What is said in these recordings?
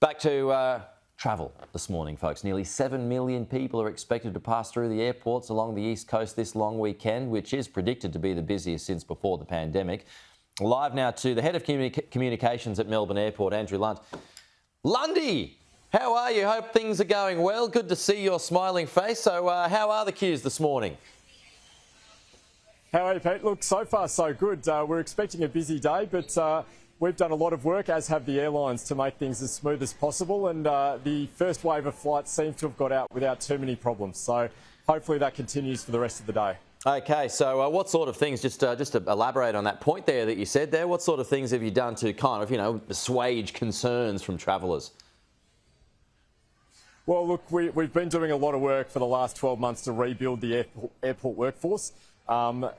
Back to travel this morning, folks. Nearly 7 million people are expected to pass through the airports along the east coast this long weekend, which is predicted to be the busiest since before the pandemic. Live now to the head of communications at Melbourne Airport, Andrew Lund. Lundy, how are you? Hope things are going well. Good to see your smiling face. So how are the queues this morning? How are you, Pete? Look, so far so good. We're expecting a busy day, but we've done a lot of work, as have the airlines, to make things as smooth as possible. And the first wave of flights seems to have got out without too many problems. So hopefully that continues for the rest of the day. OK, so what sort of things, just to elaborate on that point there that you said there, what sort of things have you done to kind of, assuage concerns from travellers? Well, look, we've been doing a lot of work for the last 12 months to rebuild the airport workforce.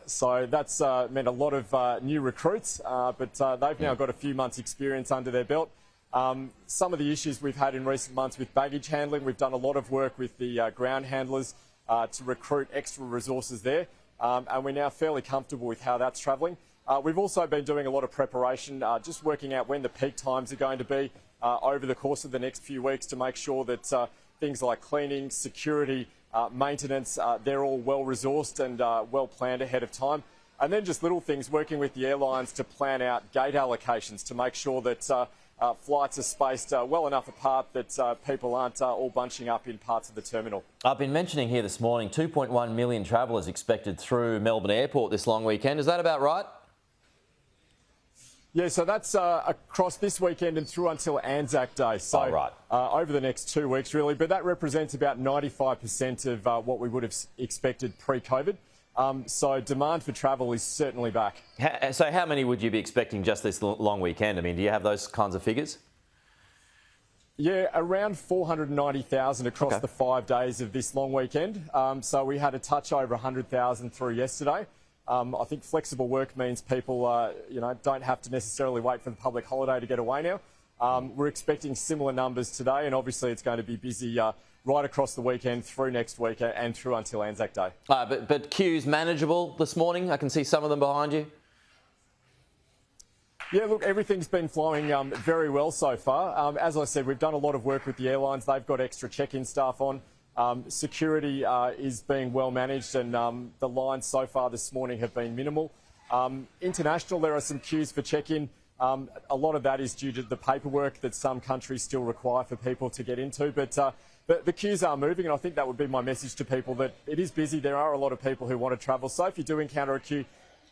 So that's meant a lot of new recruits, but they've now got a few months' experience under their belt. Some of the issues we've had in recent months with baggage handling, we've done a lot of work with the ground handlers to recruit extra resources there, and we're now fairly comfortable with how that's travelling. We've also been doing a lot of preparation, just working out when the peak times are going to be over the course of the next few weeks to make sure that things like cleaning, security, maintenance, they're all well resourced and well planned ahead of time. And then just little things, working with the airlines to plan out gate allocations to make sure that flights are spaced well enough apart that people aren't all bunching up in parts of the terminal. I've been mentioning here this morning 2.1 million travellers expected through Melbourne Airport this long weekend. Is that about right? Yeah, so that's across this weekend and through until Anzac Day. So right. Over the next 2 weeks, really. But that represents about 95% of what we would have expected pre-COVID. So demand for travel is certainly back. So how many would you be expecting just this long weekend? I mean, do you have those kinds of figures? Yeah, around 490,000 across the 5 days of this long weekend. So we had a touch over 100,000 through yesterday. I think flexible work means people, don't have to necessarily wait for the public holiday to get away now. We're expecting similar numbers today, and obviously it's going to be busy right across the weekend, through next week and through until Anzac Day. But queues manageable this morning? I can see some of them behind you. Yeah, look, everything's been flowing very well so far. As I said, we've done a lot of work with the airlines. They've got extra check-in staff on. Security is being well managed, and the lines so far this morning have been minimal. International, there are some queues for check-in. A lot of that is due to the paperwork that some countries still require for people to get into, but the queues are moving, and I think that would be my message to people, that it is busy. There are a lot of people who want to travel, so if you do encounter a queue,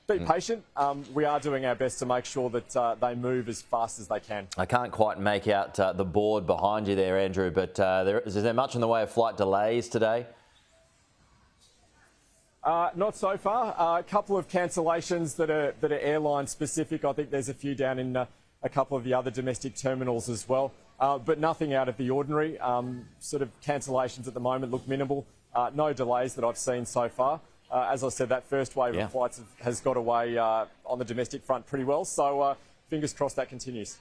be patient. We are doing our best to make sure that they move as fast as they can. I can't quite make out the board behind you there, Andrew, but is there much in the way of flight delays today? Not so far. A couple of cancellations that are airline specific. I think there's a few down in a couple of the other domestic terminals as well, but nothing out of the ordinary. Sort of cancellations at the moment look minimal. No delays that I've seen so far. As I said, that first wave of flights has got away on the domestic front pretty well, so fingers crossed that continues.